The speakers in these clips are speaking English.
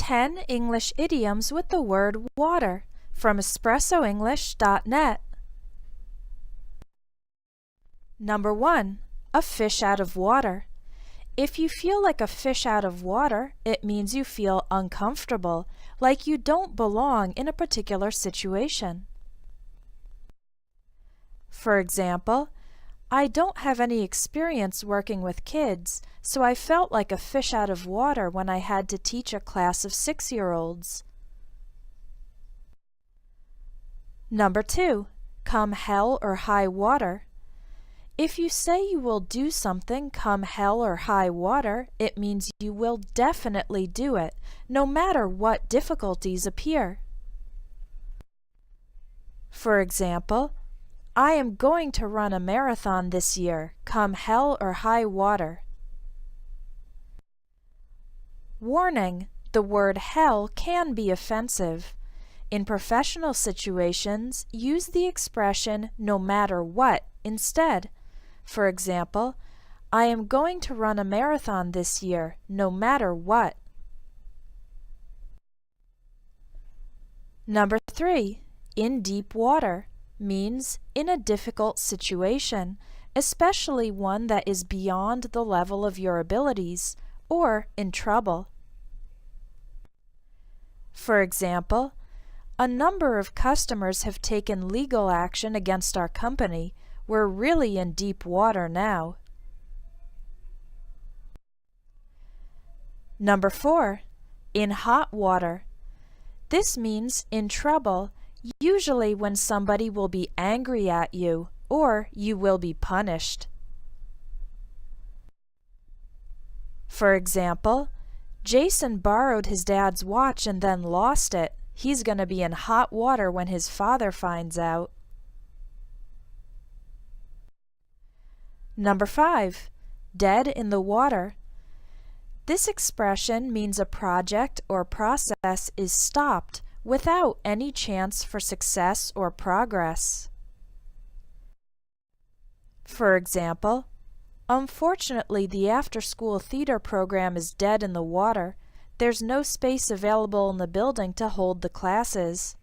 10 English idioms with the word water from espressoenglish.net. Number 1. A fish out of water. If you feel like a fish out of water, it means you feel uncomfortable, like you don't belong in a particular situation. For example, I don't have any experience working with kids, so I felt like a fish out of water when I had to teach a class of 6-year-olds. Number 2. Come hell or high water. If you say you will do something come hell or high water, it means you will definitely do it, no matter what difficulties appear. For example, I am going to run a marathon this year, come hell or high water. Warning: the word hell can be offensive. In professional situations, use the expression no matter what instead. For example, I am going to run a marathon this year, no matter what. Number 3. In deep water means in a difficult situation, especially one that is beyond the level of your abilities, or in trouble. For example, a number of customers have taken legal action against our company. We're really in deep water now. Number 4. In hot water. This means in trouble, usually when somebody will be angry at you or you will be punished. For example, Jason borrowed his dad's watch and then lost it. He's going to be in hot water when his father finds out. Number 5. Dead in the water. This expression means a project or process is stopped without any chance for success or progress. For example, unfortunately, the after-school theater program is dead in the water. There's no space available in the building to hold the classes.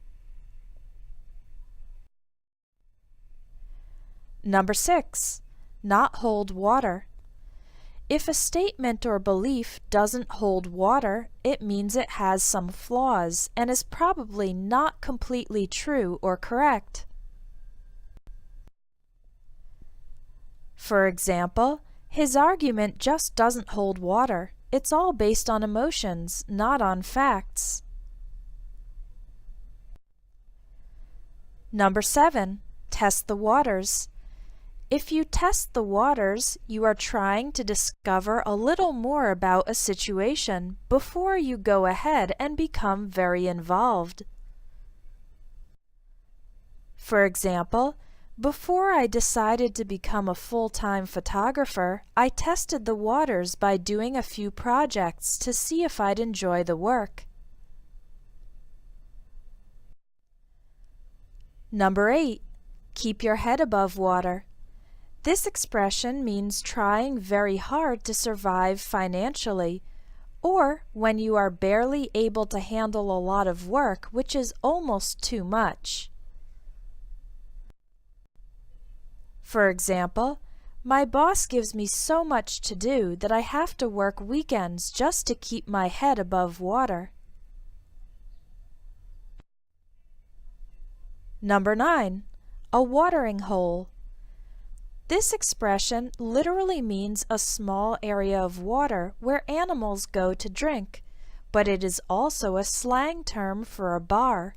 Number 6. Not hold water. If a statement or belief doesn't hold water, it means it has some flaws and is probably not completely true or correct. For example, his argument just doesn't hold water. It's all based on emotions, not on facts. Number 7. Test the waters. If you test the waters, you are trying to discover a little more about a situation before you go ahead and become very involved. For example, before I decided to become a full-time photographer, I tested the waters by doing a few projects to see if I'd enjoy the work. Number 8. Keep your head above water. This expression means trying very hard to survive financially, or when you are barely able to handle a lot of work, which is almost too much. For example, my boss gives me so much to do that I have to work weekends just to keep my head above water. Number 9. A watering hole. This expression literally means a small area of water where animals go to drink, but it is also a slang term for a bar.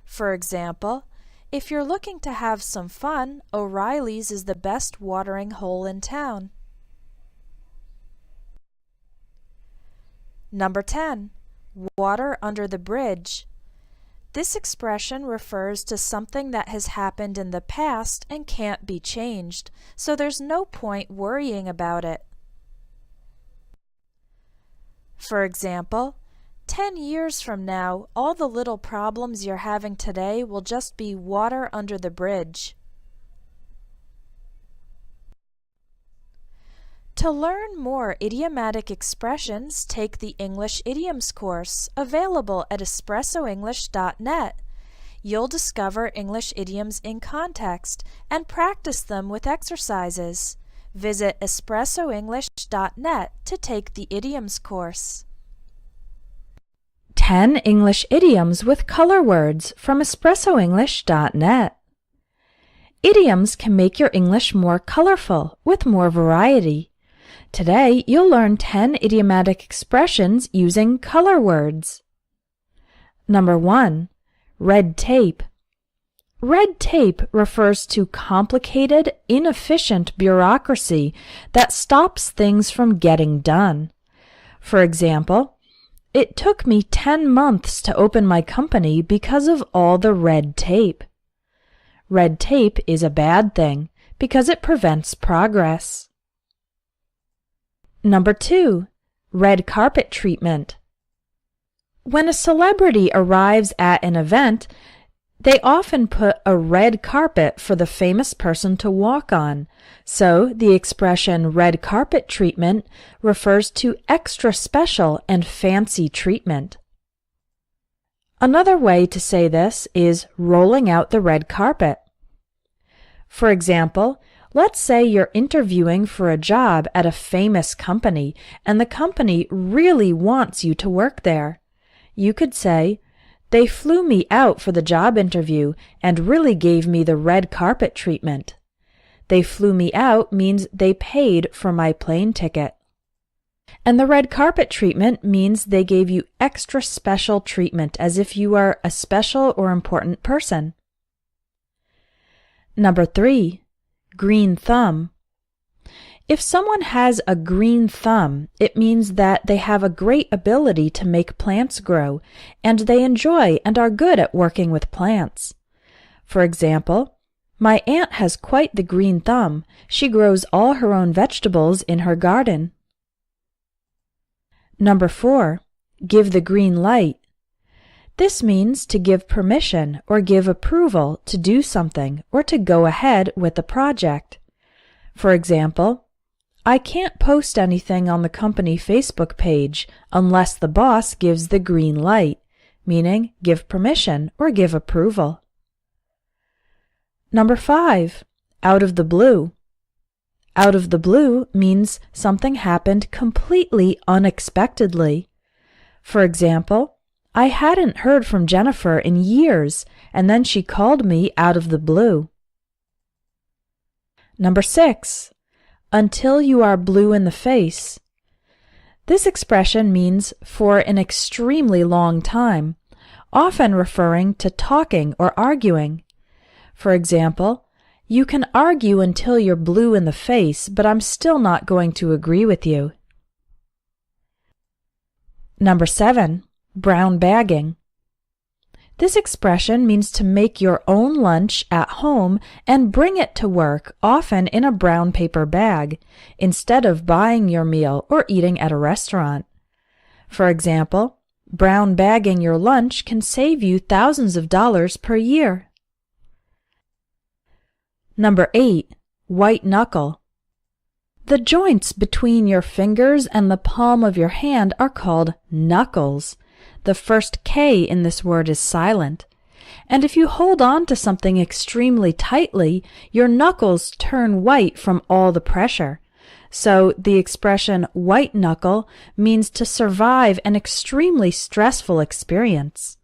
For example, if you're looking to have some fun, O'Reilly's is the best watering hole in town. Number 10. Water under the bridge. This expression refers to something that has happened in the past and can't be changed, so there's no point worrying about it. For example, 10 years from now, all the little problems you're having today will just be water under the bridge. To learn more idiomatic expressions, take the English Idioms course available at espressoenglish.net. You'll discover English idioms in context and practice them with exercises. Visit espressoenglish.net to take the idioms course. 10 English idioms with color words from espressoenglish.net. Idioms can make your English more colorful with more variety. Today, you'll learn 10 idiomatic expressions using color words. Number 1. Red tape. Red tape refers to complicated, inefficient bureaucracy that stops things from getting done. For example, it took me 10 months to open my company because of all the red tape. Red tape is a bad thing because it prevents progress. Number 2. Red carpet treatment. When a celebrity arrives at an event, they often put a red carpet for the famous person to walk on, so the expression red carpet treatment refers to extra special and fancy treatment. Another way to say this is rolling out the red carpet. For example, let's say you're interviewing for a job at a famous company and the company really wants you to work there. You could say, "They flew me out for the job interview and really gave me the red carpet treatment." They flew me out means they paid for my plane ticket. And the red carpet treatment means they gave you extra special treatment as if you are a special or important person. Number 3. Green thumb. If someone has a green thumb, it means that they have a great ability to make plants grow, and they enjoy and are good at working with plants. For example, my aunt has quite the green thumb. She grows all her own vegetables in her garden. Number 4. Give the green light. This means to give permission or give approval to do something or to go ahead with a project. For example, I can't post anything on the company Facebook page unless the boss gives the green light, meaning give permission or give approval. Number 5. Out of the blue. Out of the blue means something happened completely unexpectedly. For example, I hadn't heard from Jennifer in years, and then she called me out of the blue. Number 6. Until you are blue in the face. This expression means for an extremely long time, often referring to talking or arguing. For example, you can argue until you're blue in the face, but I'm still not going to agree with you. Number 7. Brown bagging. This expression means to make your own lunch at home and bring it to work, often in a brown paper bag, instead of buying your meal or eating at a restaurant. For example, brown bagging your lunch can save you thousands of dollars per year. Number 8. White knuckle. The joints between your fingers and the palm of your hand are called knuckles. The first K in this word is silent. And if you hold on to something extremely tightly, your knuckles turn white from all the pressure. So the expression white knuckle means to survive an extremely stressful experience.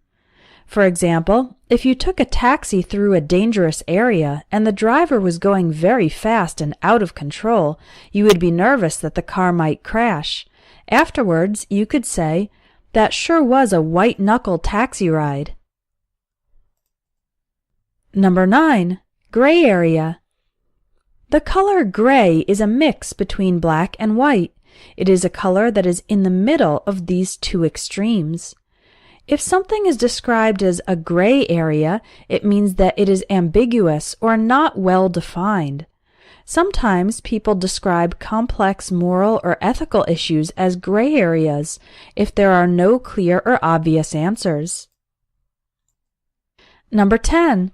For example, if you took a taxi through a dangerous area and the driver was going very fast and out of control, you would be nervous that the car might crash. Afterwards, you could say, "That sure was a white-knuckle taxi ride." Number 9. Gray area. The color gray is a mix between black and white. It is a color that is in the middle of these two extremes. If something is described as a gray area, it means that it is ambiguous or not well defined. Sometimes people describe complex moral or ethical issues as gray areas if there are no clear or obvious answers. Number 10.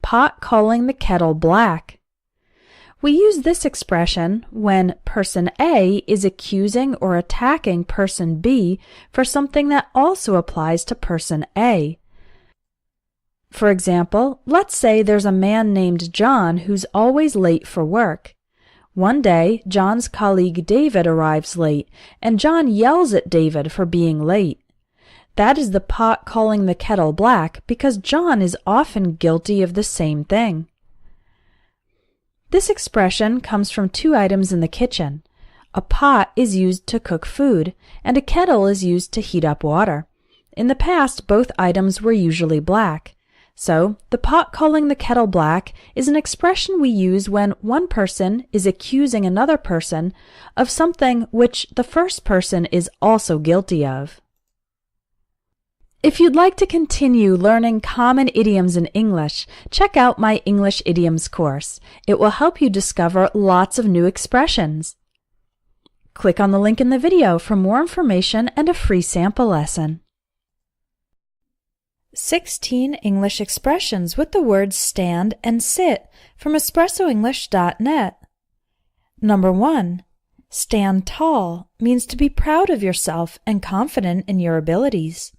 Pot calling the kettle black. We use this expression when person A is accusing or attacking person B for something that also applies to person A. For example, let's say there's a man named John who's always late for work. One day, John's colleague David arrives late, and John yells at David for being late. That is the pot calling the kettle black because John is often guilty of the same thing. This expression comes from two items in the kitchen. A pot is used to cook food, and a kettle is used to heat up water. In the past, both items were usually black. So, the pot calling the kettle black is an expression we use when one person is accusing another person of something which the first person is also guilty of. If you'd like to continue learning common idioms in English, check out my English Idioms course. It will help you discover lots of new expressions. Click on the link in the video for more information and a free sample lesson. 16 English expressions with the words stand and sit from espressoenglish.net. Number 1. Stand tall means to be proud of yourself and confident in your abilities.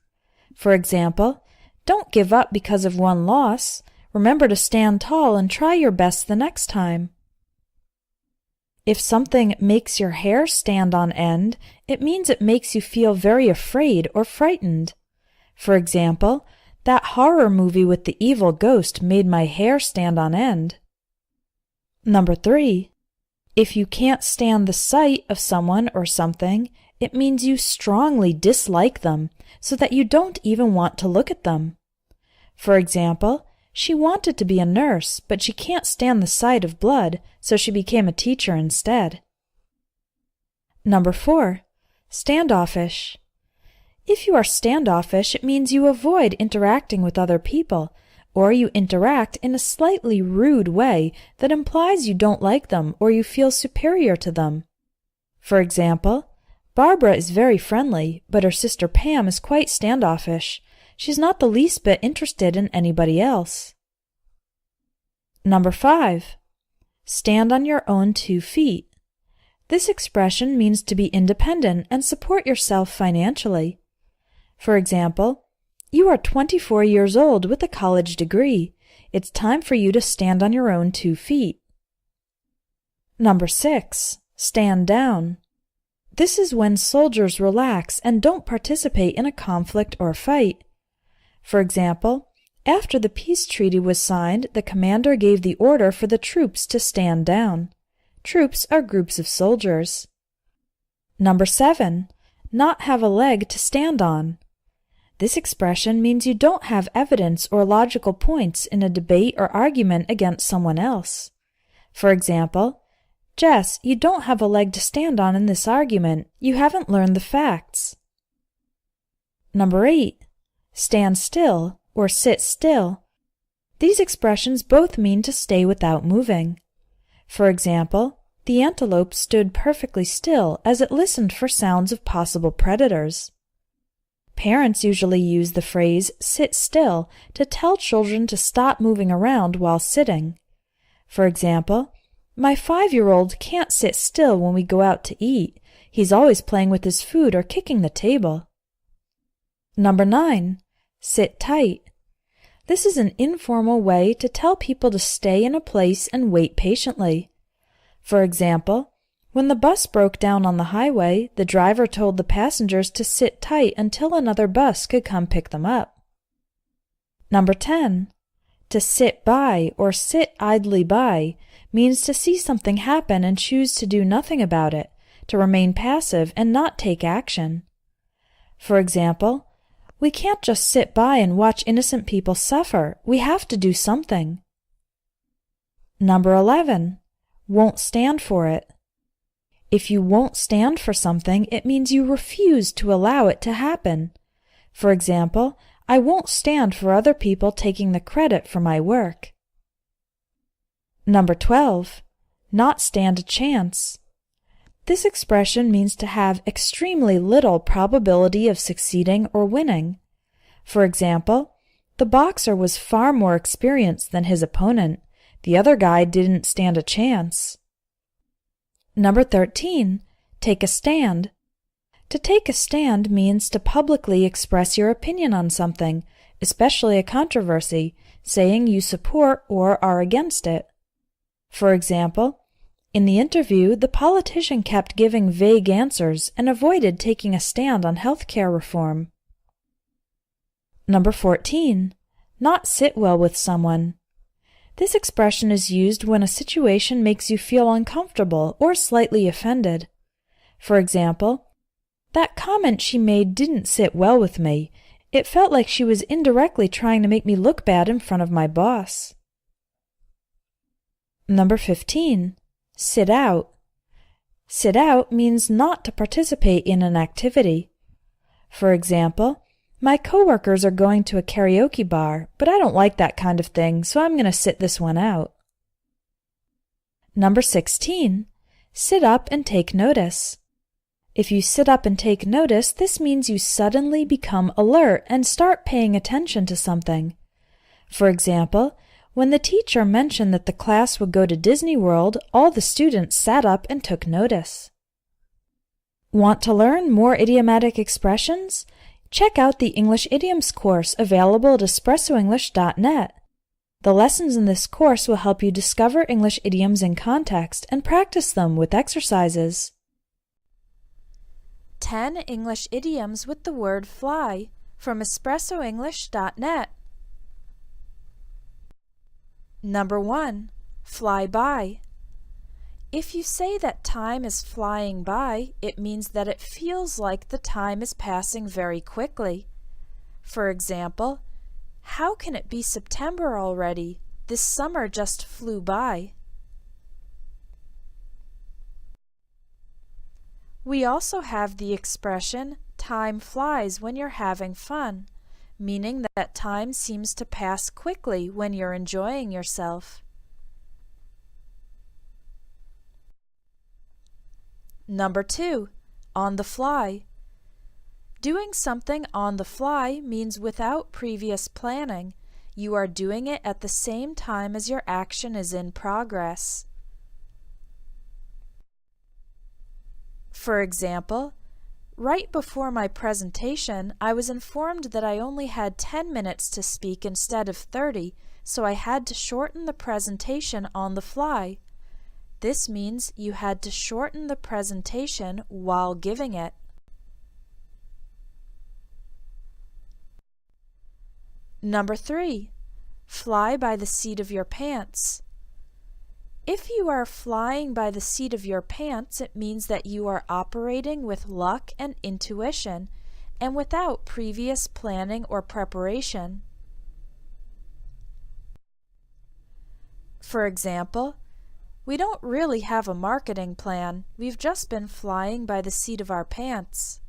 For example, don't give up because of one loss. Remember to stand tall and try your best the next time. If something makes your hair stand on end, it means it makes you feel very afraid or frightened. For example, that horror movie with the evil ghost made my hair stand on end. Number 3. If you can't stand the sight of someone or something, it means you strongly dislike them, so that you don't even want to look at them. For example, she wanted to be a nurse, but she can't stand the sight of blood, so she became a teacher instead. Number 4. Standoffish. If you are standoffish, it means you avoid interacting with other people, or you interact in a slightly rude way that implies you don't like them or you feel superior to them. For example, Barbara is very friendly, but her sister Pam is quite standoffish. She's not the least bit interested in anybody else. Number 5. Stand on your own 2 feet. This expression means to be independent and support yourself financially. For example, you are 24 years old with a college degree. It's time for you to stand on your own 2 feet. Number 6. Stand down. This is when soldiers relax and don't participate in a conflict or fight. For example, after the peace treaty was signed, the commander gave the order for the troops to stand down. Troops are groups of soldiers. Number 7. Not have a leg to stand on. This expression means you don't have evidence or logical points in a debate or argument against someone else. For example, Jess, you don't have a leg to stand on in this argument. You haven't learned the facts. Number 8. Stand still or sit still. These expressions both mean to stay without moving. For example, the antelope stood perfectly still as it listened for sounds of possible predators. Parents usually use the phrase sit still to tell children to stop moving around while sitting. For example, my 5-year-old can't sit still when we go out to eat. He's always playing with his food or kicking the table. Number 9. Sit tight. This is an informal way to tell people to stay in a place and wait patiently. For example, when the bus broke down on the highway, the driver told the passengers to sit tight until another bus could come pick them up. Number 10. To sit by or sit idly by means to see something happen and choose to do nothing about it, to remain passive and not take action. For example, we can't just sit by and watch innocent people suffer. We have to do something. Number 11. Won't stand for it. If you won't stand for something, it means you refuse to allow it to happen. For example, I won't stand for other people taking the credit for my work. Number 12. Not stand a chance. This expression means to have extremely little probability of succeeding or winning. For example, the boxer was far more experienced than his opponent. The other guy didn't stand a chance. Number 13. Take a stand. To take a stand means to publicly express your opinion on something, especially a controversy, saying you support or are against it. For example, in the interview, the politician kept giving vague answers and avoided taking a stand on health care reform. Number 14. Not sit well with someone. This expression is used when a situation makes you feel uncomfortable or slightly offended. For example, that comment she made didn't sit well with me. It felt like she was indirectly trying to make me look bad in front of my boss. Number 15. Sit out. Sit out means not to participate in an activity. For example, my coworkers are going to a karaoke bar, but I don't like that kind of thing, so I'm going to sit this one out. Number 16. Sit up and take notice. If you sit up and take notice, this means you suddenly become alert and start paying attention to something. For example, when the teacher mentioned that the class would go to Disney World, all the students sat up and took notice. Want to learn more idiomatic expressions? Check out the English Idioms course available at espressoenglish.net. The lessons in this course will help you discover English idioms in context and practice them with exercises. 10 English idioms with the word fly from espressoenglish.net. Number 1. Fly by. If you say that time is flying by, it means that it feels like the time is passing very quickly. For example, how can it be September already? This summer just flew by. We also have the expression, time flies when you're having fun, meaning that time seems to pass quickly when you're enjoying yourself. Number 2. On the fly. Doing something on the fly means without previous planning. You are doing it at the same time as your action is in progress. For example, right before my presentation, I was informed that I only had 10 minutes to speak instead of 30, so I had to shorten the presentation on the fly. This means you had to shorten the presentation while giving it. Number 3. Fly by the seat of your pants. If you are flying by the seat of your pants, it means that you are operating with luck and intuition, and without previous planning or preparation. For example, we don't really have a marketing plan. We've just been flying by the seat of our pants.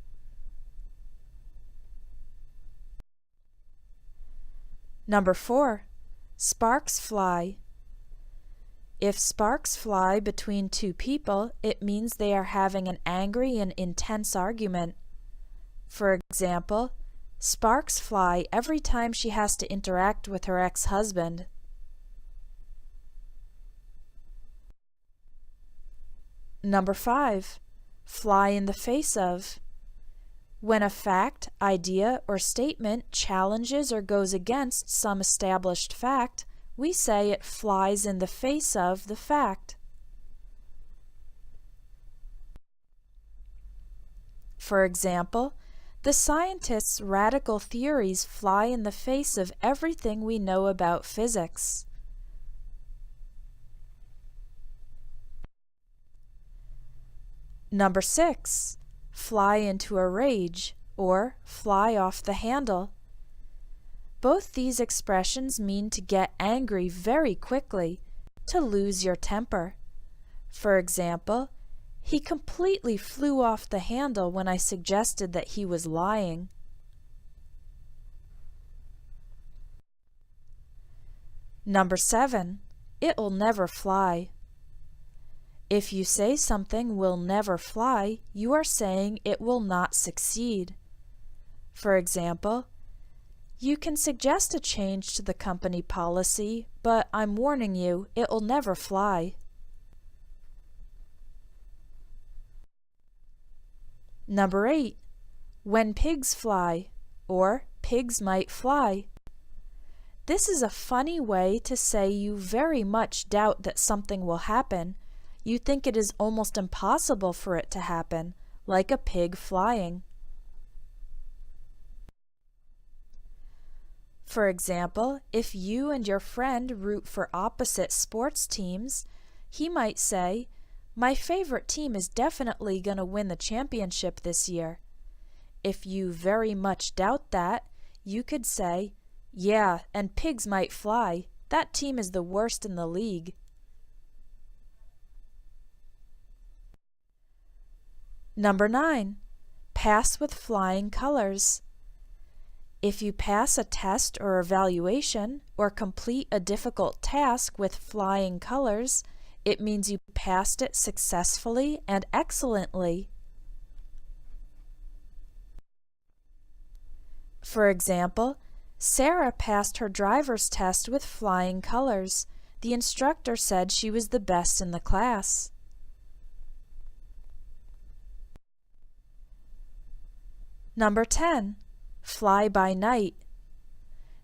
Number 4. Sparks fly. If sparks fly between two people, it means they are having an angry and intense argument. For example, sparks fly every time she has to interact with her ex-husband. Number 5. Fly in the face of. When a fact, idea, or statement challenges or goes against some established fact, we say it flies in the face of the fact. For example, the scientists' radical theories fly in the face of everything we know about physics. Number 6. Fly into a rage, or fly off the handle. Both these expressions mean to get angry very quickly, to lose your temper. For example, he completely flew off the handle when I suggested that he was lying. Number 7. It'll never fly. If you say something will never fly, you are saying it will not succeed. For example, You can suggest a change to the company policy, but I'm warning you, it'll never fly. Number 8. When pigs fly, or pigs might fly. This is a funny way to say you very much doubt that something will happen. You think it is almost impossible for it to happen, like a pig flying. For example, if you and your friend root for opposite sports teams, he might say, "My favorite team is definitely going to win the championship this year." If you very much doubt that, you could say, "Yeah, and pigs might fly. That team is the worst in the league." Number 9. Pass with flying colors. If you pass a test or evaluation, or complete a difficult task with flying colors, it means you passed it successfully and excellently. For example, Sarah passed her driver's test with flying colors. The instructor said she was the best in the class. Number 10. Fly by night.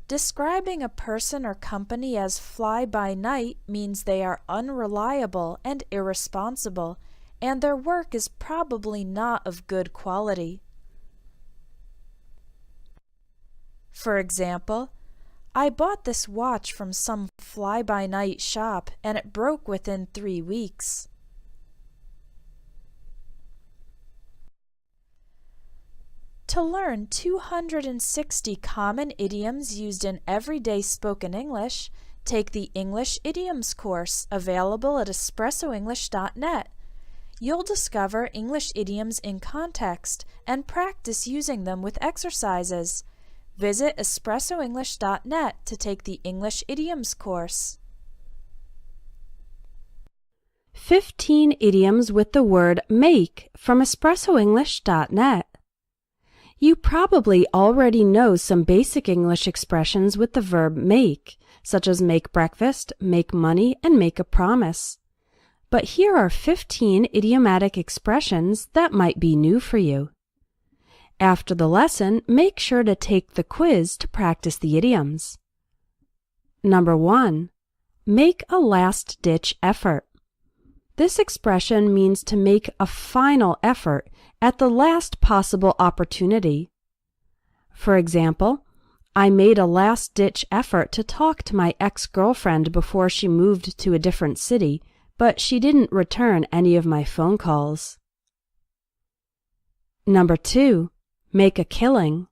Describing a person or company as fly by night means they are unreliable and irresponsible, and their work is probably not of good quality. For example, I bought this watch from some fly-by-night shop and it broke within 3 weeks. To learn 260 common idioms used in everyday spoken English, take the English Idioms course available at espressoenglish.net. You'll discover English idioms in context and practice using them with exercises. Visit espressoenglish.net to take the English Idioms course. 15 idioms with the word make from espressoenglish.net. You probably already know some basic English expressions with the verb make, such as make breakfast, make money, and make a promise. But here are 15 idiomatic expressions that might be new for you. After the lesson, make sure to take the quiz to practice the idioms. Number 1. Make a last-ditch effort. This expression means to make a final effort at the last possible opportunity. For example, I made a last-ditch effort to talk to my ex-girlfriend before she moved to a different city, but she didn't return any of my phone calls. Number 2. Make a killing.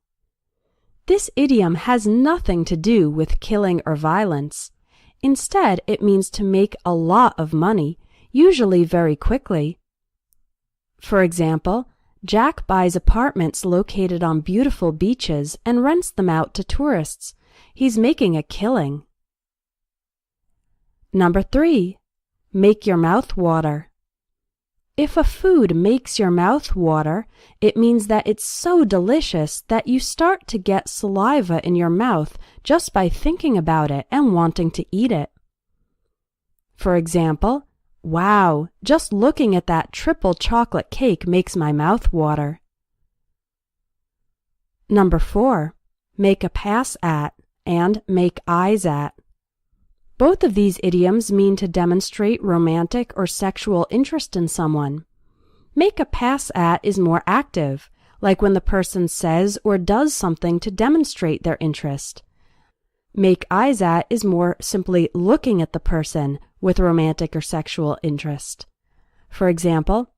This idiom has nothing to do with killing or violence. Instead, it means to make a lot of money, usually very quickly. For example, Jack buys apartments located on beautiful beaches and rents them out to tourists. He's making a killing. Number 3. Make your mouth water. If a food makes your mouth water, it means that it's so delicious that you start to get saliva in your mouth just by thinking about it and wanting to eat it. For example, wow, just looking at that triple chocolate cake makes my mouth water. Number 4. Make a pass at and make eyes at. Both of these idioms mean to demonstrate romantic or sexual interest in someone. Make a pass at is more active, like when the person says or does something to demonstrate their interest. Make eyes at is more simply looking at the person with romantic or sexual interest. For example,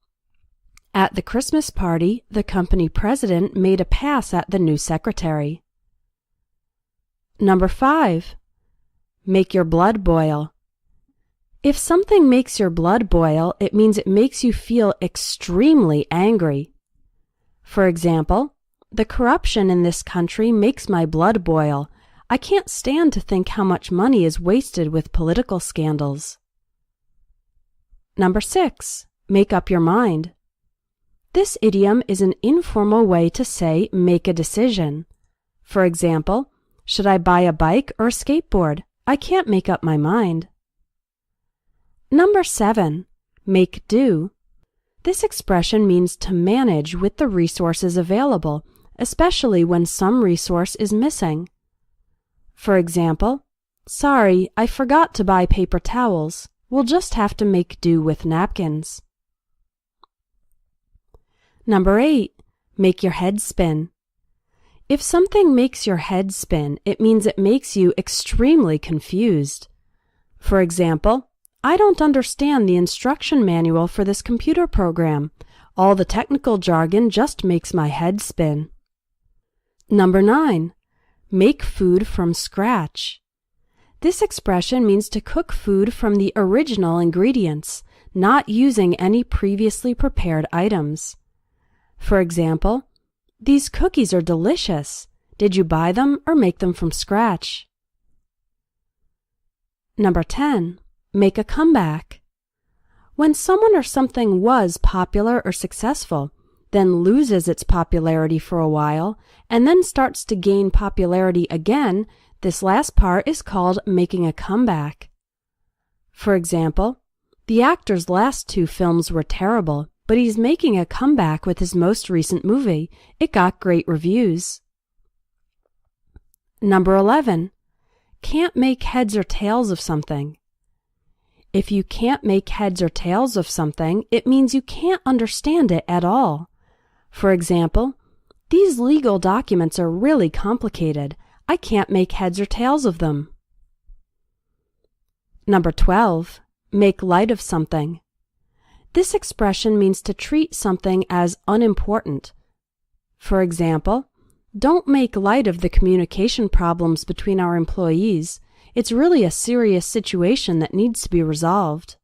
at the Christmas party, the company president made a pass at the new secretary. Number 5. Make your blood boil. If something makes your blood boil, it means it makes you feel extremely angry. For example, the corruption in this country makes my blood boil. I can't stand to think how much money is wasted with political scandals. Number 6. Make up your mind. This idiom is an informal way to say make a decision. For example, Should I buy a bike or a skateboard? I can't make up my mind. Number 7. Make do. This expression means to manage with the resources available, especially when some resource is missing. For example, sorry, I forgot to buy paper towels. We'll just have to make do with napkins. Number 8. Make your head spin. If something makes your head spin, it means it makes you extremely confused. For example, I don't understand the instruction manual for this computer program. All the technical jargon just makes my head spin. Number 9. Make food from scratch. This expression means to cook food from the original ingredients, not using any previously prepared items. For example, these cookies are delicious. Did you buy them or make them from scratch? Number 10. Make a comeback. When someone or something was popular or successful, then loses its popularity for a while, and then starts to gain popularity again, this last part is called making a comeback. For example, the actor's last 2 films were terrible, but he's making a comeback with his most recent movie. It got great reviews. Number 11. Can't make heads or tails of something. If you can't make heads or tails of something, it means you can't understand it at all. For example, these legal documents are really complicated. I can't make heads or tails of them. Number 12. Make light of something. This expression means to treat something as unimportant. For example, don't make light of the communication problems between our employees. It's really a serious situation that needs to be resolved.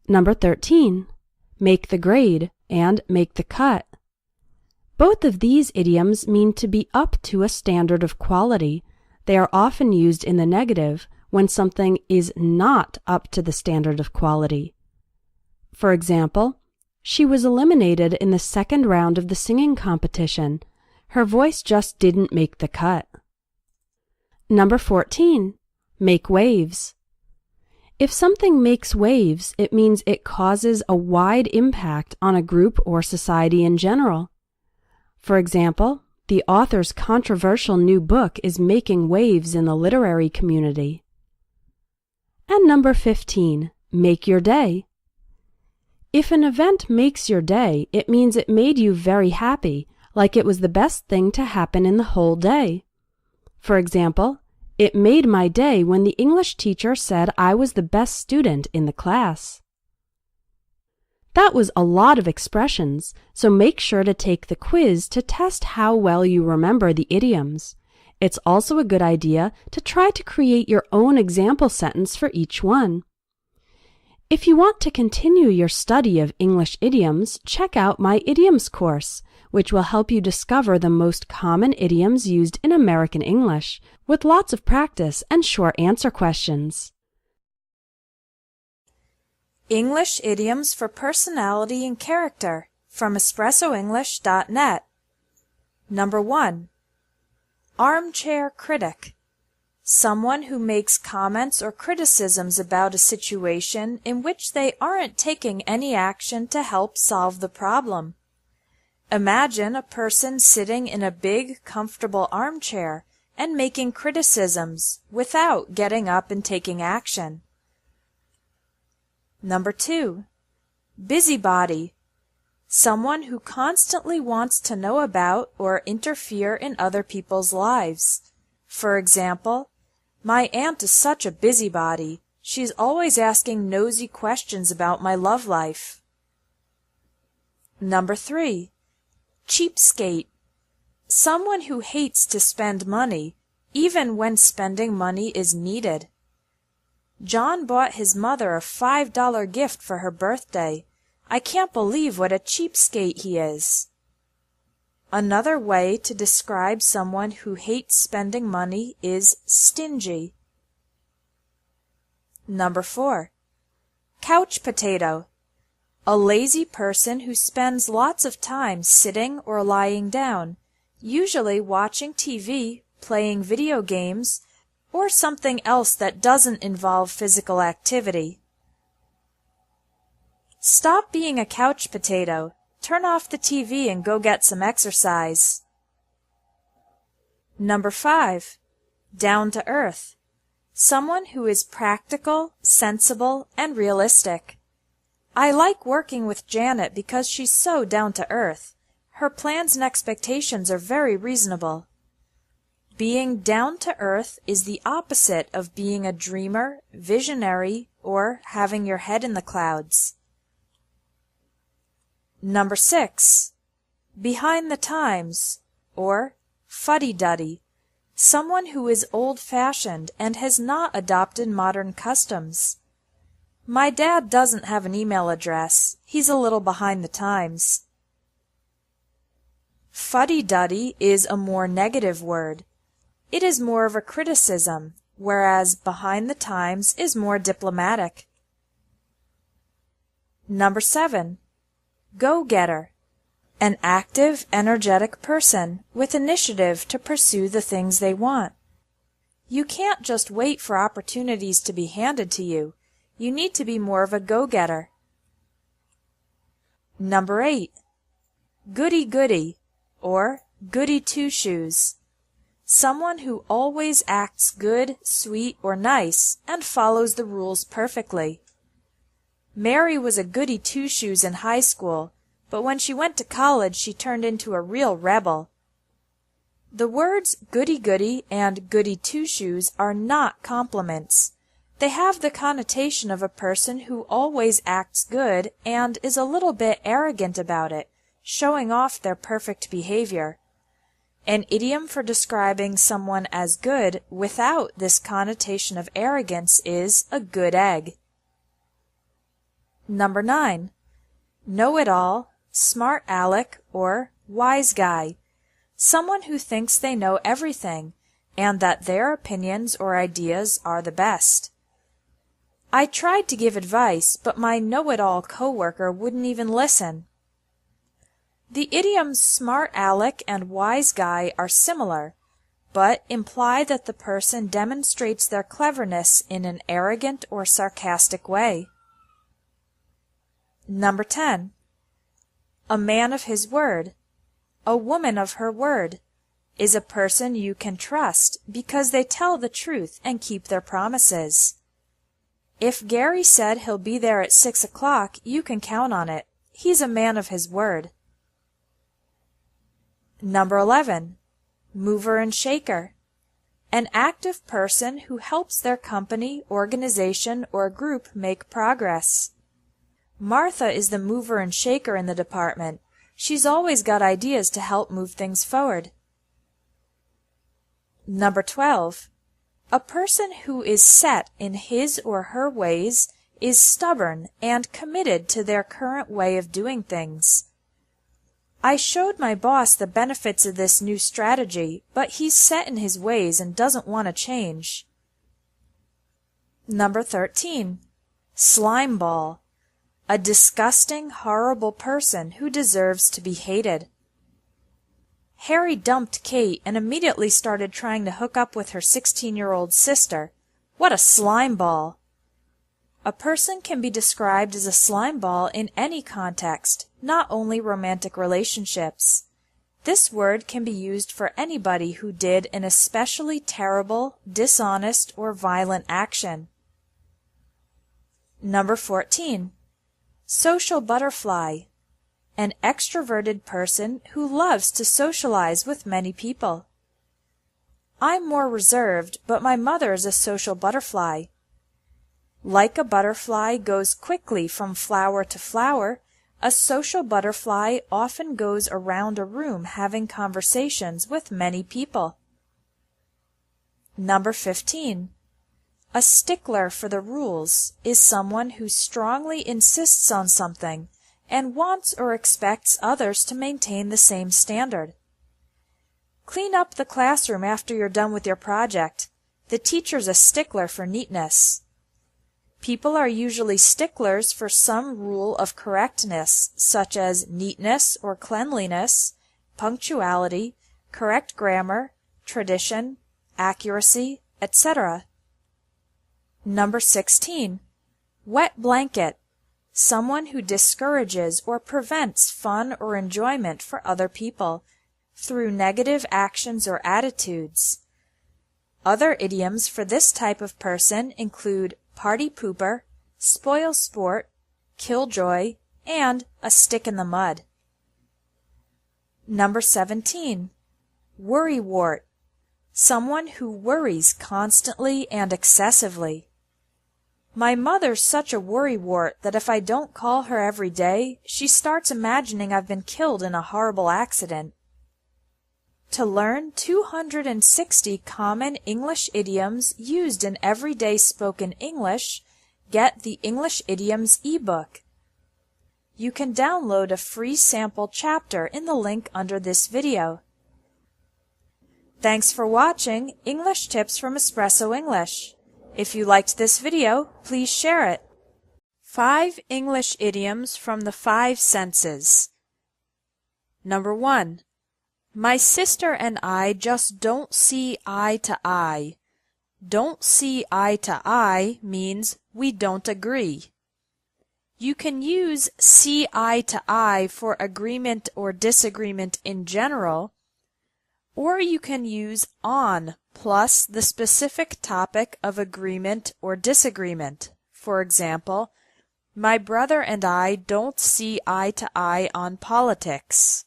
Number 13. Make the grade and make the cut. Both of these idioms mean to be up to a standard of quality. They are often used in the negative when something is not up to the standard of quality. For example, she was eliminated in the second round of the singing competition. Her voice just didn't make the cut. Number 14. Make waves. If something makes waves, it means it causes a wide impact on a group or society in general. For example, the author's controversial new book is making waves in the literary community. And number 15. Make your day. If an event makes your day, it means it made you very happy, like it was the best thing to happen in the whole day. For example, it made my day when the English teacher said I was the best student in the class. That was a lot of expressions, so make sure to take the quiz to test how well you remember the idioms. It's also a good idea to try to create your own example sentence for each one. If you want to continue your study of English idioms, check out my idioms course, which will help you discover the most common idioms used in American English, with lots of practice and short answer questions. English Idioms for Personality and Character from EspressoEnglish.net. Number 1. Armchair critic. Someone who makes comments or criticisms about a situation in which they aren't taking any action to help solve the problem. Imagine a person sitting in a big, comfortable armchair and making criticisms without getting up and taking action. Number 2. Busybody. Someone who constantly wants to know about or interfere in other people's lives. For example, my aunt is such a busybody. She's always asking nosy questions about my love life. Number 3. Cheapskate. Someone who hates to spend money, even when spending money is needed. John bought his mother a $5 gift for her birthday. I can't believe what a cheapskate he is. Another way to describe someone who hates spending money is stingy. Number 4. Couch potato. A lazy person who spends lots of time sitting or lying down, usually watching TV, playing video games, or something else that doesn't involve physical activity. Stop being a couch potato. Turn off the TV and go get some exercise. Number 5. Down to earth. Someone who is practical, sensible, and realistic. I like working with Janet because she's so down to earth. Her plans and expectations are very reasonable. Being down to earth is the opposite of being a dreamer, visionary, or having your head in the clouds. Number 6. Behind the times, or fuddy-duddy. Someone who is old-fashioned and has not adopted modern customs. My dad doesn't have an email address. He's a little behind the times. Fuddy-duddy is a more negative word. It is more of a criticism, whereas behind the times is more diplomatic. Number 7. Go-getter. An active, energetic person with initiative to pursue the things they want. You can't just wait for opportunities to be handed to you. You need to be more of a go-getter. Number 8. Goody-goody, or goody-two-shoes. Someone who always acts good, sweet, or nice and follows the rules perfectly. Mary was a goody-two-shoes in high school, but when she went to college she turned into a real rebel. The words goody-goody and goody-two-shoes are not compliments. They have the connotation of a person who always acts good and is a little bit arrogant about it, showing off their perfect behavior. An idiom for describing someone as good without this connotation of arrogance is a good egg. Number 9. Know-it-all, smart aleck, or wise guy. Someone who thinks they know everything and that their opinions or ideas are the best. I tried to give advice, but my know-it-all coworker wouldn't even listen. The idioms smart aleck and wise guy are similar, but imply that the person demonstrates their cleverness in an arrogant or sarcastic way. Number 10. A man of his word, a woman of her word, is a person you can trust because they tell the truth and keep their promises. If Gary said he'll be there at 6 o'clock, you can count on it. He's a man of his word. Number 11. Mover and shaker. An active person who helps their company, organization, or group make progress. Martha is the mover and shaker in the department. She's always got ideas to help move things forward. Number 12. A person who is set in his or her ways is stubborn and committed to their current way of doing things. I showed my boss the benefits of this new strategy, but he's set in his ways and doesn't want to change. Number 13. Slime ball. A disgusting, horrible person who deserves to be hated. Harry dumped Kate and immediately started trying to hook up with her 16-year-old sister. What a slime ball! A person can be described as a slime ball in any context, not only romantic relationships. This word can be used for anybody who did an especially terrible, dishonest, or violent action. Number 14. Social butterfly. An extroverted person who loves to socialize with many people. I'm more reserved, but my mother is a social butterfly. Like a butterfly goes quickly from flower to flower, a social butterfly often goes around a room having conversations with many people. Number 15. A stickler for the rules is someone who strongly insists on something and wants or expects others to maintain the same standard. Clean up the classroom after you're done with your project. The teacher's a stickler for neatness. People are usually sticklers for some rule of correctness, such as neatness or cleanliness, punctuality, correct grammar, tradition, accuracy, etc. Number 16. Wet blanket. Someone who discourages or prevents fun or enjoyment for other people through negative actions or attitudes. Other idioms for this type of person include party pooper, spoil sport, killjoy, and a stick in the mud. Number 17. Worrywart. Someone who worries constantly and excessively. My mother's such a worrywart that if I don't call her every day, she starts imagining I've been killed in a horrible accident. To learn 260 common English idioms used in everyday spoken English, get the English Idioms ebook. You can download a free sample chapter in the link under this video. Thanks for watching English Tips from Espresso English. If you liked this video, please share it. 5 English idioms from the 5 senses. Number 1. My sister and I just don't see eye to eye. Don't see eye to eye means we don't agree. You can use see eye to eye for agreement or disagreement in general, or you can use on plus the specific topic of agreement or disagreement. For example, my brother and I don't see eye to eye on politics.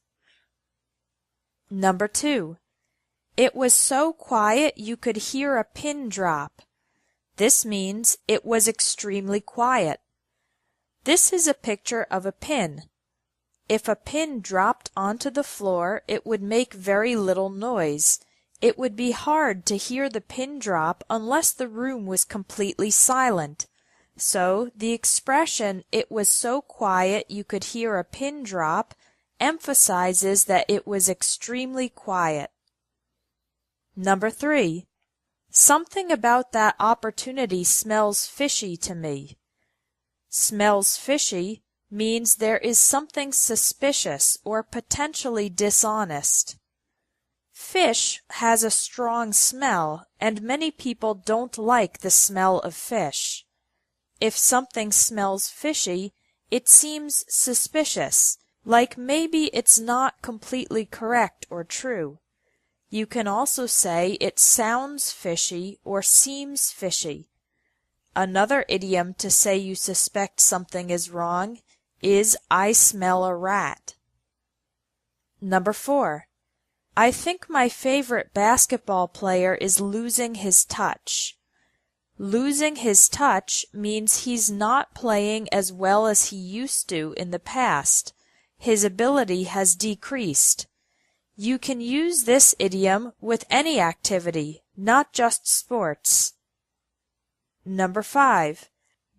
Number 2. It was so quiet you could hear a pin drop. This means it was extremely quiet. This is a picture of a pin. If a pin dropped onto the floor, it would make very little noise. It would be hard to hear the pin drop unless the room was completely silent. So, the expression, it was so quiet you could hear a pin drop, emphasizes that it was extremely quiet. Number 3. Something about that opportunity smells fishy to me. Smells fishy means there is something suspicious or potentially dishonest. Fish has a strong smell, and many people don't like the smell of fish. If something smells fishy, it seems suspicious, like maybe it's not completely correct or true. You can also say it sounds fishy or seems fishy. Another idiom to say you suspect something is wrong is I smell a rat. Number 4. I think my favorite basketball player is losing his touch. Losing his touch means he's not playing as well as he used to in the past. His ability has decreased. You can use this idiom with any activity, not just sports. Number 5.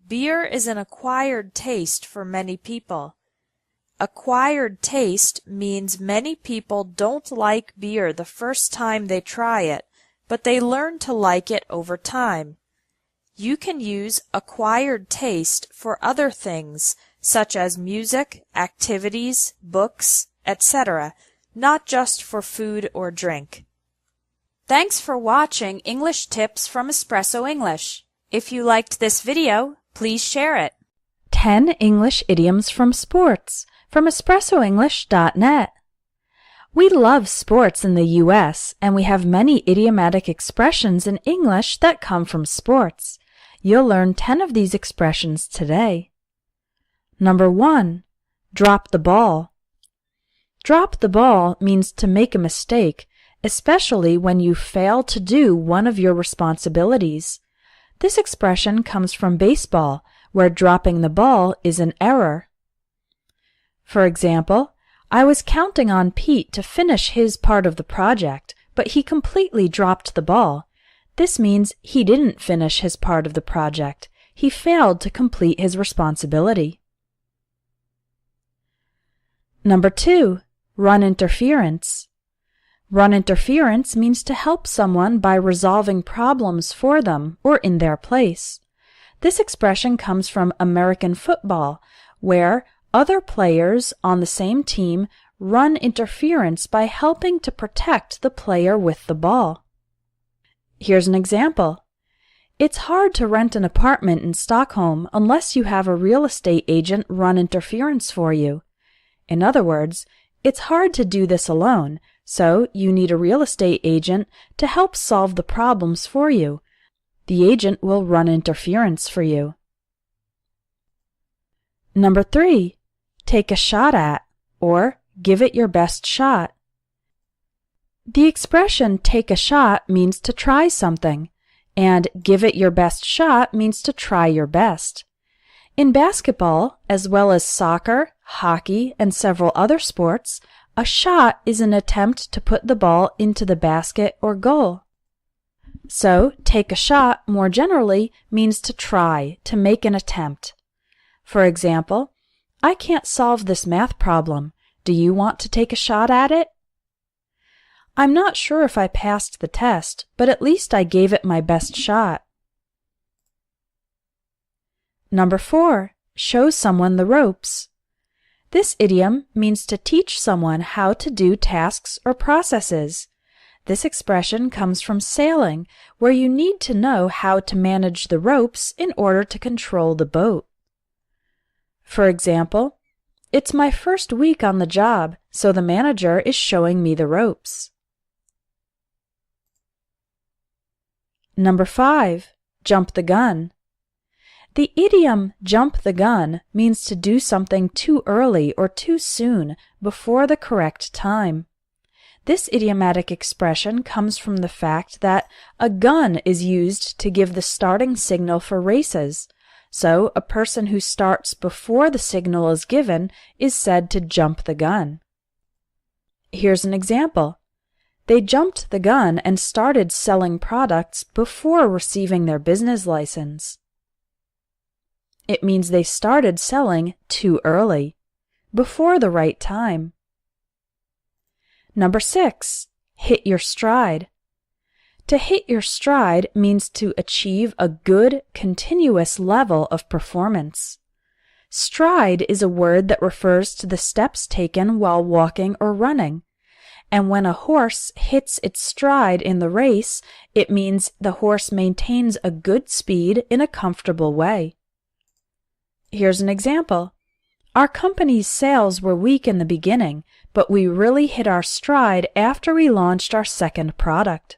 Beer is an acquired taste for many people. Acquired taste means many people don't like beer the first time they try it, but they learn to like it over time. You can use acquired taste for other things, such as music, activities, books, etc., not just for food or drink. Thanks for watching English Tips from Espresso English. If you liked this video, please share it. 10 English idioms from sports from espressoenglish.net. We love sports in the U.S., and we have many idiomatic expressions in English that come from sports. You'll learn 10 of these expressions today. Number 1. Drop the ball. Drop the ball means to make a mistake, especially when you fail to do one of your responsibilities. This expression comes from baseball, where dropping the ball is an error. For example, I was counting on Pete to finish his part of the project, but he completely dropped the ball. This means he didn't finish his part of the project. He failed to complete his responsibility. Number 2. Run interference. Run interference means to help someone by resolving problems for them or in their place. This expression comes from American football, where other players on the same team run interference by helping to protect the player with the ball. Here's an example. It's hard to rent an apartment in Stockholm unless you have a real estate agent run interference for you. In other words, it's hard to do this alone, so you need a real estate agent to help solve the problems for you. The agent will run interference for you. Number 3, take a shot at, or give it your best shot. The expression take a shot means to try something, and give it your best shot means to try your best. In basketball, as well as soccer, hockey, and several other sports, a shot is an attempt to put the ball into the basket or goal. So, take a shot, more generally, means to try, to make an attempt. For example, I can't solve this math problem. Do you want to take a shot at it? I'm not sure if I passed the test, but at least I gave it my best shot. Number 4, show someone the ropes. This idiom means to teach someone how to do tasks or processes. This expression comes from sailing, where you need to know how to manage the ropes in order to control the boat. For example, it's my first week on the job, so the manager is showing me the ropes. Number 5, jump the gun. The idiom jump the gun means to do something too early or too soon, before the correct time. This idiomatic expression comes from the fact that a gun is used to give the starting signal for races, so a person who starts before the signal is given is said to jump the gun. Here's an example. They jumped the gun and started selling products before receiving their business license. It means they started selling too early, before the right time. Number 6, hit your stride. To hit your stride means to achieve a good, continuous level of performance. Stride is a word that refers to the steps taken while walking or running. And when a horse hits its stride in the race, it means the horse maintains a good speed in a comfortable way. Here's an example. Our company's sales were weak in the beginning, but we really hit our stride after we launched our second product.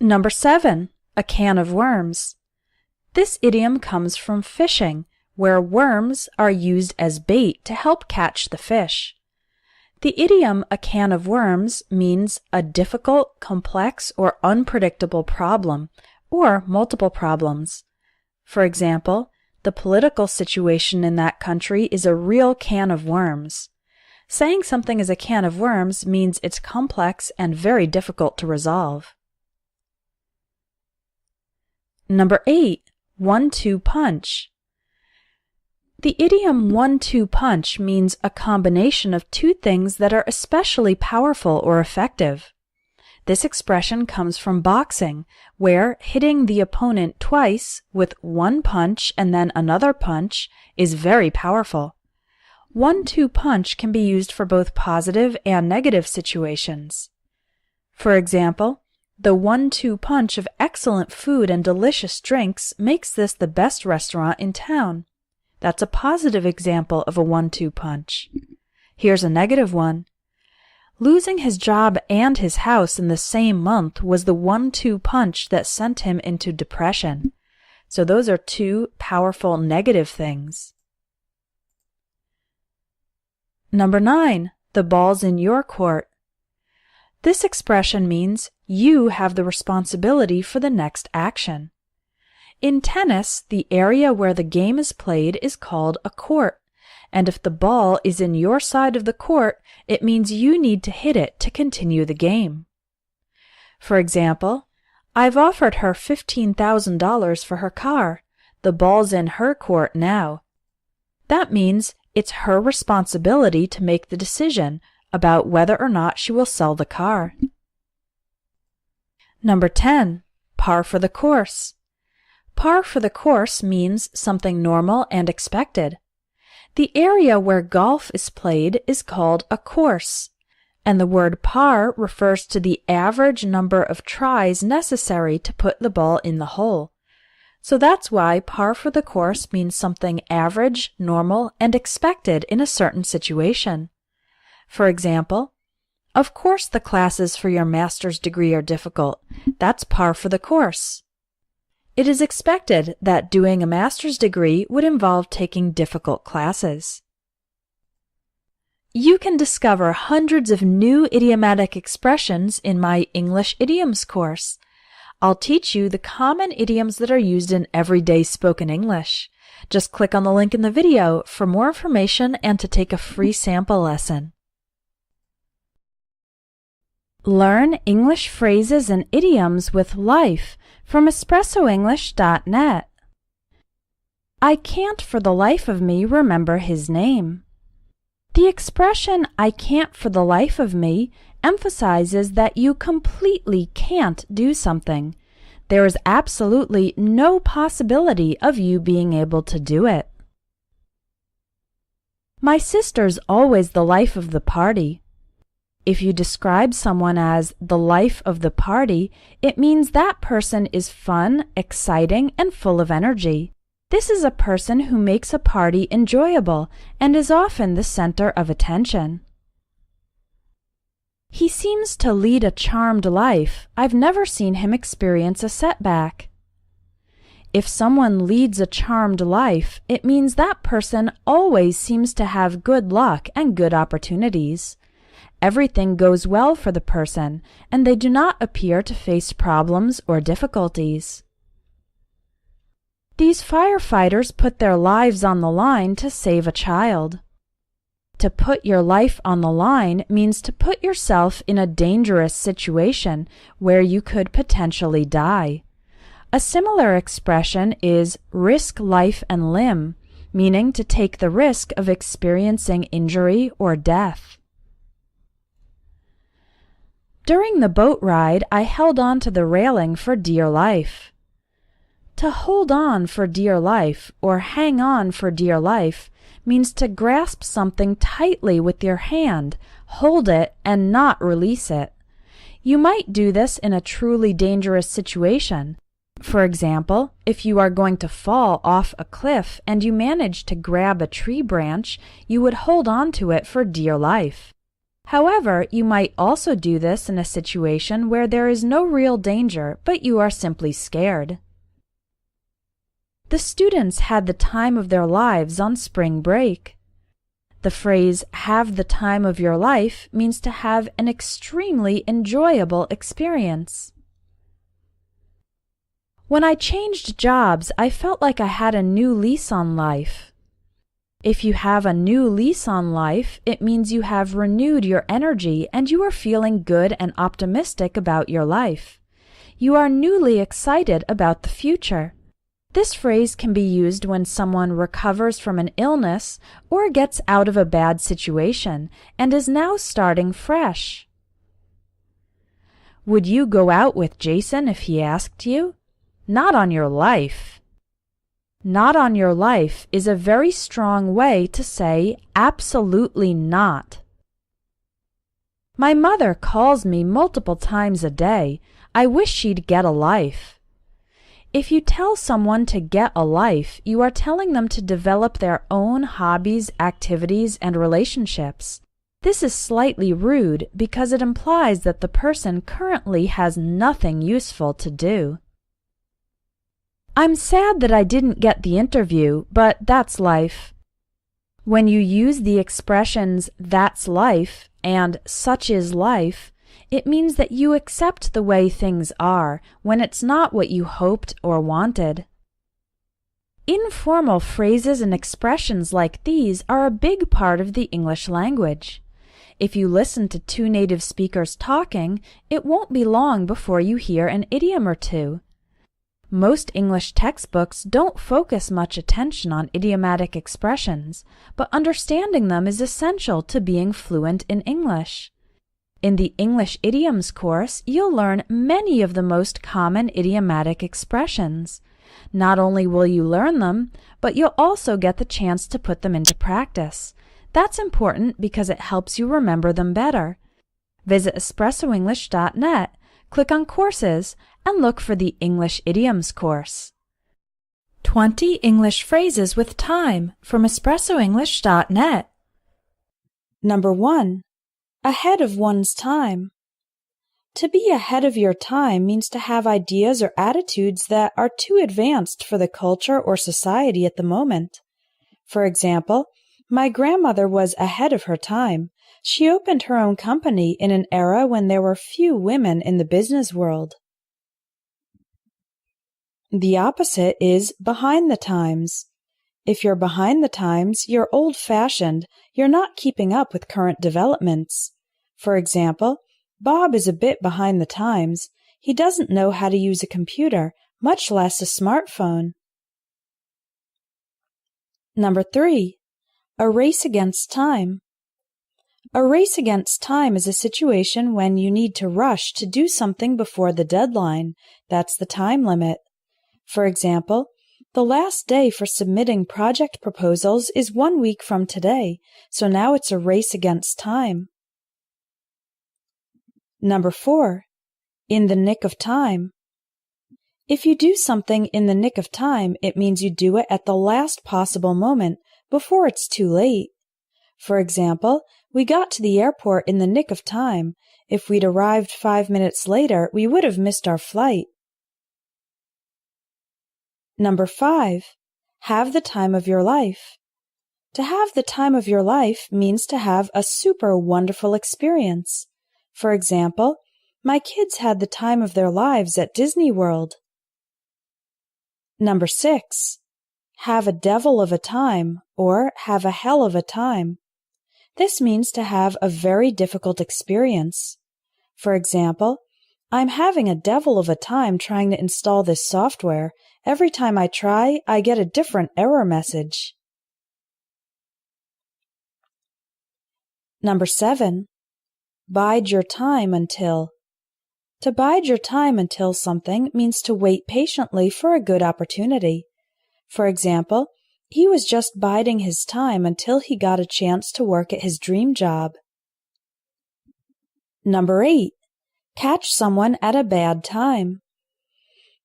Number 7, a can of worms. This idiom comes from fishing, where worms are used as bait to help catch the fish. The idiom a can of worms means a difficult, complex, or unpredictable problem, or multiple problems. For example, the political situation in that country is a real can of worms. Saying something is a can of worms means it's complex and very difficult to resolve. Number 8, 1-2 punch. The idiom 1-2 punch means a combination of two things that are especially powerful or effective. This expression comes from boxing, where hitting the opponent twice with one punch and then another punch is very powerful. 1-2 punch can be used for both positive and negative situations. For example, the 1-2 punch of excellent food and delicious drinks makes this the best restaurant in town. That's a positive example of a 1-2 punch. Here's a negative one. Losing his job and his house in the same month was the 1-2 punch that sent him into depression. So those are two powerful negative things. Number 9, the ball's in your court. This expression means you have the responsibility for the next action. In tennis, the area where the game is played is called a court, and if the ball is in your side of the court, it means you need to hit it to continue the game. For example, I've offered her $15,000 for her car. The ball's in her court now. That means it's her responsibility to make the decision about whether or not she will sell the car. Number 10, par for the course. Par for the course means something normal and expected. The area where golf is played is called a course, and the word par refers to the average number of tries necessary to put the ball in the hole. So that's why par for the course means something average, normal, and expected in a certain situation. For example, of course the classes for your master's degree are difficult. That's par for the course. It is expected that doing a master's degree would involve taking difficult classes. You can discover hundreds of new idiomatic expressions in my English Idioms course. I'll teach you the common idioms that are used in everyday spoken English. Just click on the link in the video for more information and to take a free sample lesson. Learn English phrases and idioms with life from espressoenglish.net. I can't for the life of me remember his name. The expression "I can't for the life of me" emphasizes that you completely can't do something. There is absolutely no possibility of you being able to do it. My sister's always the life of the party. If you describe someone as the life of the party, it means that person is fun, exciting, and full of energy. This is a person who makes a party enjoyable and is often the center of attention. He seems to lead a charmed life. I've never seen him experience a setback. If someone leads a charmed life, it means that person always seems to have good luck and good opportunities. Everything goes well for the person, and they do not appear to face problems or difficulties. These firefighters put their lives on the line to save a child. To put your life on the line means to put yourself in a dangerous situation where you could potentially die. A similar expression is risk life and limb, meaning to take the risk of experiencing injury or death. During the boat ride, I held on to the railing for dear life. To hold on for dear life or hang on for dear life means to grasp something tightly with your hand, hold it, and not release it. You might do this in a truly dangerous situation. For example, if you are going to fall off a cliff and you manage to grab a tree branch, you would hold on to it for dear life. However, you might also do this in a situation where there is no real danger, but you are simply scared. The students had the time of their lives on spring break. The phrase "have the time of your life" means to have an extremely enjoyable experience. When I changed jobs, I felt like I had a new lease on life. If you have a new lease on life, it means you have renewed your energy and you are feeling good and optimistic about your life. You are newly excited about the future. This phrase can be used when someone recovers from an illness or gets out of a bad situation and is now starting fresh. Would you go out with Jason if he asked you? Not on your life. Not on your life is a very strong way to say absolutely not. My mother calls me multiple times a day. I wish she'd get a life. If you tell someone to get a life, you are telling them to develop their own hobbies, activities, and relationships. This is slightly rude because it implies that the person currently has nothing useful to do. I'm sad that I didn't get the interview, but that's life. When you use the expressions "that's life" and "such is life," it means that you accept the way things are when it's not what you hoped or wanted. Informal phrases and expressions like these are a big part of the English language. If you listen to two native speakers talking, it won't be long before you hear an idiom or two. Most English textbooks don't focus much attention on idiomatic expressions, but understanding them is essential to being fluent in English. In the English Idioms course, you'll learn many of the most common idiomatic expressions. Not only will you learn them, but you'll also get the chance to put them into practice. That's important because it helps you remember them better. Visit espressoenglish.net, click on Courses, and look for the English Idioms course. 20 English Phrases with Time from espressoenglish.net. Number 1. Ahead of one's time. To be ahead of your time means to have ideas or attitudes that are too advanced for the culture or society at the moment. For example, my grandmother was ahead of her time. She opened her own company in an era when there were few women in the business world. The opposite is behind the times. If you're behind the times, you're old-fashioned. You're not keeping up with current developments. For example, Bob is a bit behind the times. He doesn't know how to use a computer, much less a smartphone. Number 3. A race against time. A race against time is a situation when you need to rush to do something before the deadline. That's the time limit. For example, the last day for submitting project proposals is 1 week from today, so now it's a race against time. Number 4. In the nick of time. If you do something in the nick of time, it means you do it at the last possible moment, before it's too late. For example, we got to the airport in the nick of time. If we'd arrived 5 minutes later, we would have missed our flight. Number 5. Have the time of your life. To have the time of your life means to have a super wonderful experience. For example, my kids had the time of their lives at Disney World. Number 6. Have a devil of a time or have a hell of a time. This means to have a very difficult experience. For example, I'm having a devil of a time trying to install this software. Every time I try, I get a different error message. Number 7. Bide your time until. To bide your time until something means to wait patiently for a good opportunity. For example, he was just biding his time until he got a chance to work at his dream job. Number 8. Catch someone at a bad time.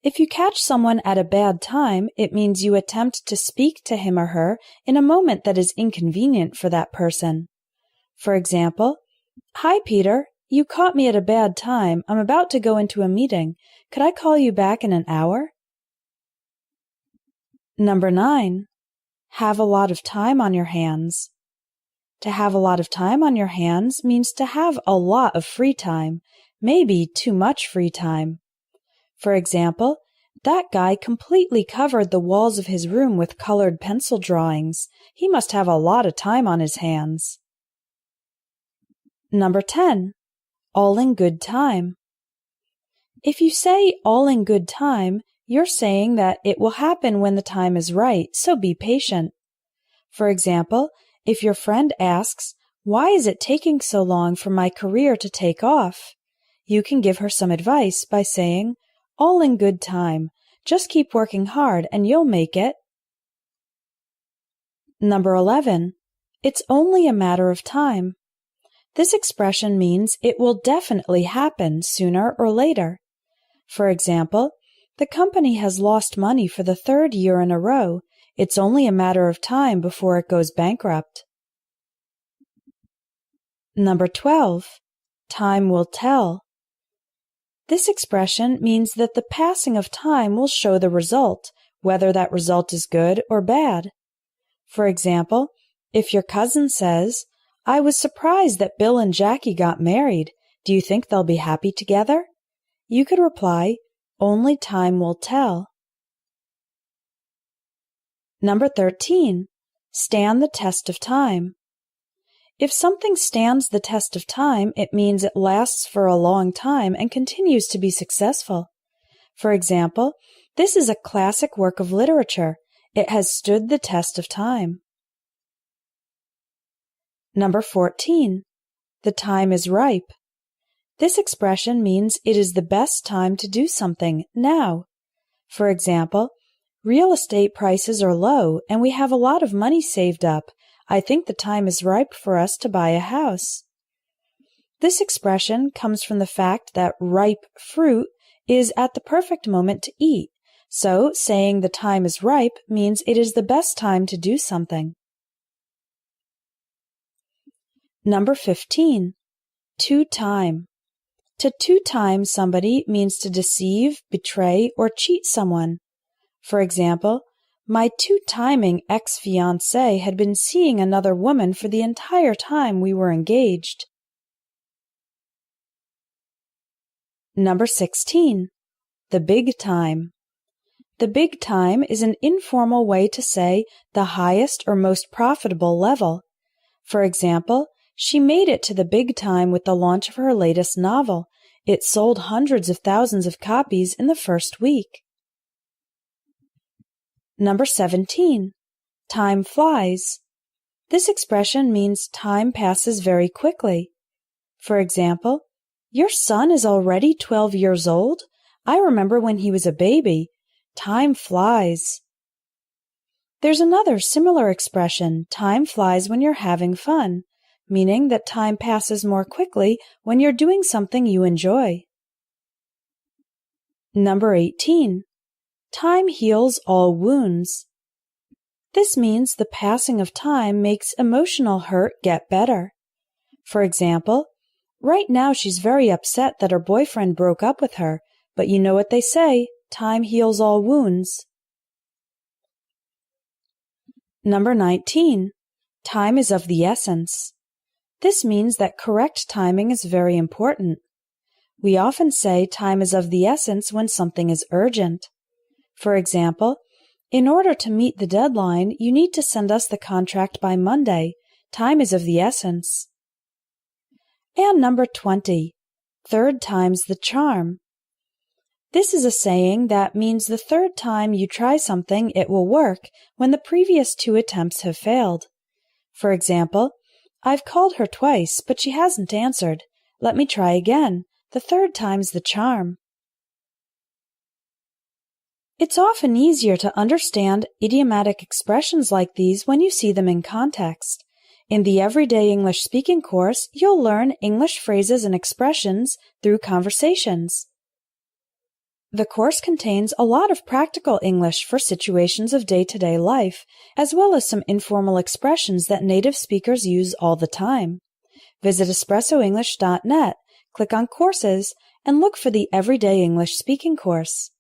If you catch someone at a bad time, it means you attempt to speak to him or her in a moment that is inconvenient for that person. For example, "Hi, Peter. You caught me at a bad time. I'm about to go into a meeting. Could I call you back in an hour?" Number 9. Have a lot of time on your hands. To have a lot of time on your hands means to have a lot of free time, maybe too much free time. For example, that guy completely covered the walls of his room with colored pencil drawings. He must have a lot of time on his hands. Number 10. All in good time. If you say all in good time, you're saying that it will happen when the time is right, so be patient. For example, if your friend asks, "Why is it taking so long for my career to take off?" you can give her some advice by saying, "All in good time. Just keep working hard and you'll make it." Number 11. It's only a matter of time. This expression means it will definitely happen sooner or later. For example, the company has lost money for the 3rd year in a row. It's only a matter of time before it goes bankrupt. Number 12. Time will tell. This expression means that the passing of time will show the result, whether that result is good or bad. For example, if your cousin says, "I was surprised that Bill and Jackie got married. Do you think they'll be happy together?" you could reply, "Only time will tell." Number 13. Stand the test of time. If something stands the test of time, it means it lasts for a long time and continues to be successful. For example, this is a classic work of literature. It has stood the test of time. Number 14. The time is ripe. This expression means it is the best time to do something now. For example, Real estate prices are low and we have a lot of money saved up. I think the time is ripe for us to buy a house. This expression comes from the fact that ripe fruit is at the perfect moment to eat, so saying the time is ripe means it is the best time to do something. Number 15. To-time. To two-time somebody means to deceive, betray, or cheat someone. For example, my two-timing ex-fiancé had been seeing another woman for the entire time we were engaged. Number 16. The big time. The big time is an informal way to say the highest or most profitable level. For example, she made it to the big time with the launch of her latest novel. It sold hundreds of thousands of copies in the first week. Number 17. Time flies. This expression means time passes very quickly. For example, your son is already 12 years old? I remember when he was a baby. Time flies. There's another similar expression, time flies when you're having fun, meaning that time passes more quickly when you're doing something you enjoy. Number 18. Time heals all wounds. This means the passing of time makes emotional hurt get better. For example, right now she's very upset that her boyfriend broke up with her, but you know what they say, time heals all wounds. Number 19. Time is of the essence. This means that correct timing is very important. We often say time is of the essence when something is urgent. For example, in order to meet the deadline, you need to send us the contract by Monday. Time is of the essence. And number 20. Third time's the charm. This is a saying that means the third time you try something, it will work when the previous two attempts have failed. For example, I've called her twice, but she hasn't answered. Let me try again. The third time's the charm. It's often easier to understand idiomatic expressions like these when you see them in context. In the Everyday English Speaking course, you'll learn English phrases and expressions through conversations. The course contains a lot of practical English for situations of day-to-day life, as well as some informal expressions that native speakers use all the time. Visit espressoenglish.net, click on Courses, and look for the Everyday English Speaking course.